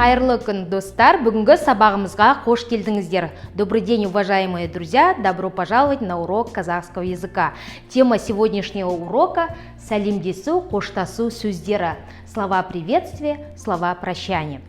Қайырлы күн, достар! Бүгінгі сабағымызға қош келдіңіздер. Добрый день, уважаемые друзья! Добро пожаловать на урок казахского языка. Тема сегодняшнего урока – сәлемдесу, қоштасу сөздері. Слова приветствия, слова прощания.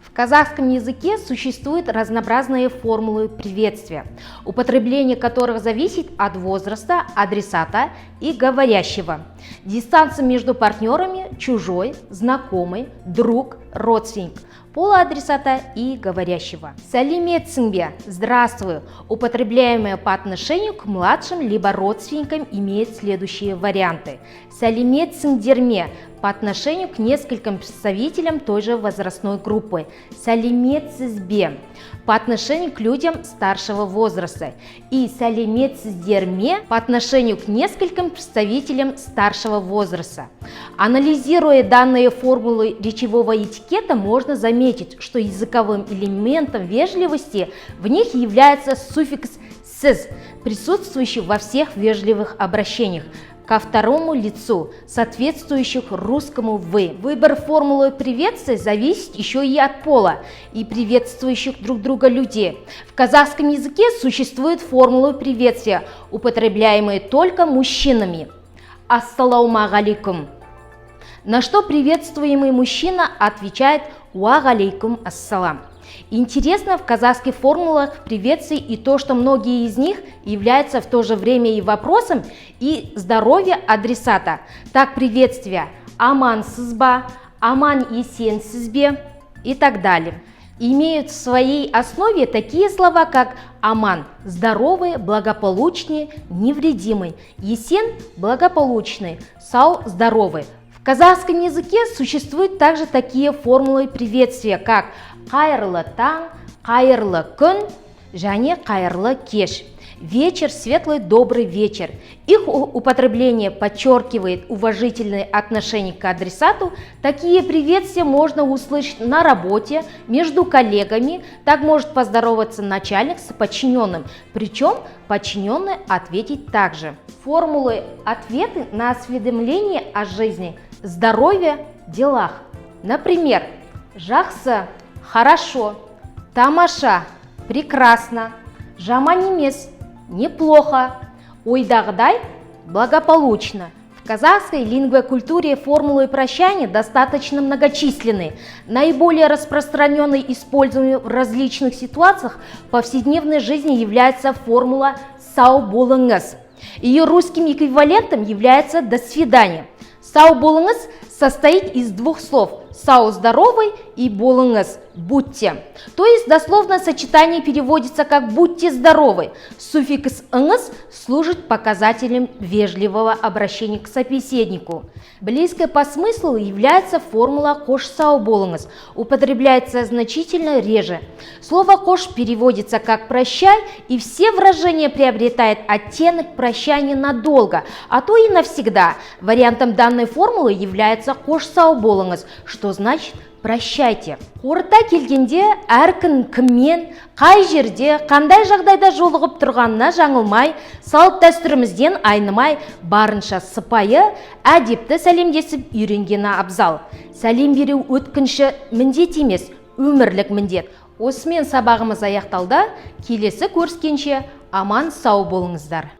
В казахском языке существуют разнообразные формулы приветствия, употребление которых зависит от возраста, адресата и говорящего. Дистанция между партнерами – чужой, знакомый, друг, родственник, пола адресата и говорящего. Сәлеметсің бе? Здравствуй. Употребляемое по отношению к младшим либо родственникам имеет следующие варианты. Сәлеметсіңдер ме? По отношению к нескольким представителям той же возрастной группы. Сәлеметсіз бе? По отношению к людям старшего возраста. И сәлеметсіздер ме? По отношению к нескольким представителям старшего возраста. Анализируя данные формулы речевого этикета, можно заметить, что языковым элементом вежливости в них является суффикс «сіз», присутствующий во всех вежливых обращениях ко второму лицу, соответствующих русскому «вы». Выбор формулы приветствия зависит еще и от пола и приветствующих друг друга людей. В казахском языке существует формула приветствия, употребляемая только мужчинами. Ассаламу алейкум. На что приветствуемый мужчина отвечает «Ва алейкум ассалам». Интересно в казахских формулах приветствий и то, что многие из них являются в то же время и вопросом, и здоровье адресата. Так приветствия «Амансыз ба», «Аман есенсіз бе» и так далее. Имеют в своей основе такие слова, как «Аман» – здоровый, благополучный, невредимый, «Есен» – благополучный, «Сау» – здоровый. В казахском языке существуют также такие формулы приветствия, как «Қайырлы таң», «Қайырлы күн» және «Қайырлы кеш». Вечер, светлый, добрый вечер. Их употребление подчеркивает уважительное отношение к адресату. Такие приветствия можно услышать на работе, между коллегами. Так может поздороваться начальник с подчиненным. Причем подчиненный ответить также. Формулы ответы на осведомление о жизни, здоровье, делах. Например, «Жақсы» – хорошо, «Тамаша» – прекрасно, «Жаман емес» – неплохо, «Ойдағыдай» – благополучно. В казахской лингвокультуре формулы прощания достаточно многочисленны. Наиболее распространенной используемой в различных ситуациях повседневной жизни является формула «Сау болыңыз». Ее русским эквивалентом является «до свидания». «Сау болыңыз» состоит из двух слов «сау» – здоровый и «болыңыз» – будьте. То есть дословно сочетание переводится как «будьте здоровы». Суффикс «ыңыз» служит показателем вежливого обращения к собеседнику. Близкой по смыслу является формула «қош сау болыңыз», употребляется значительно реже. Слово «қош» переводится как «прощай», и все выражения приобретают оттенок прощания надолго, а то и навсегда. Вариантом данной формулы является «қош сау болыңыз», что значит «прощайте». Қорыта келгенде, әркім кіммен, қай жерде, қандай жағдайда жолығып тұрғанына жаңылмай, салт дәстүрімізден айнымай, барынша сыпайы, әдепті сәлемдесіп үйренгені абзал. Сәлем беру өткінші міндет емес, өмірлік міндет. Осымен сабағымыз аяқталды. Келесі көріскенше аман сау болыңыздар.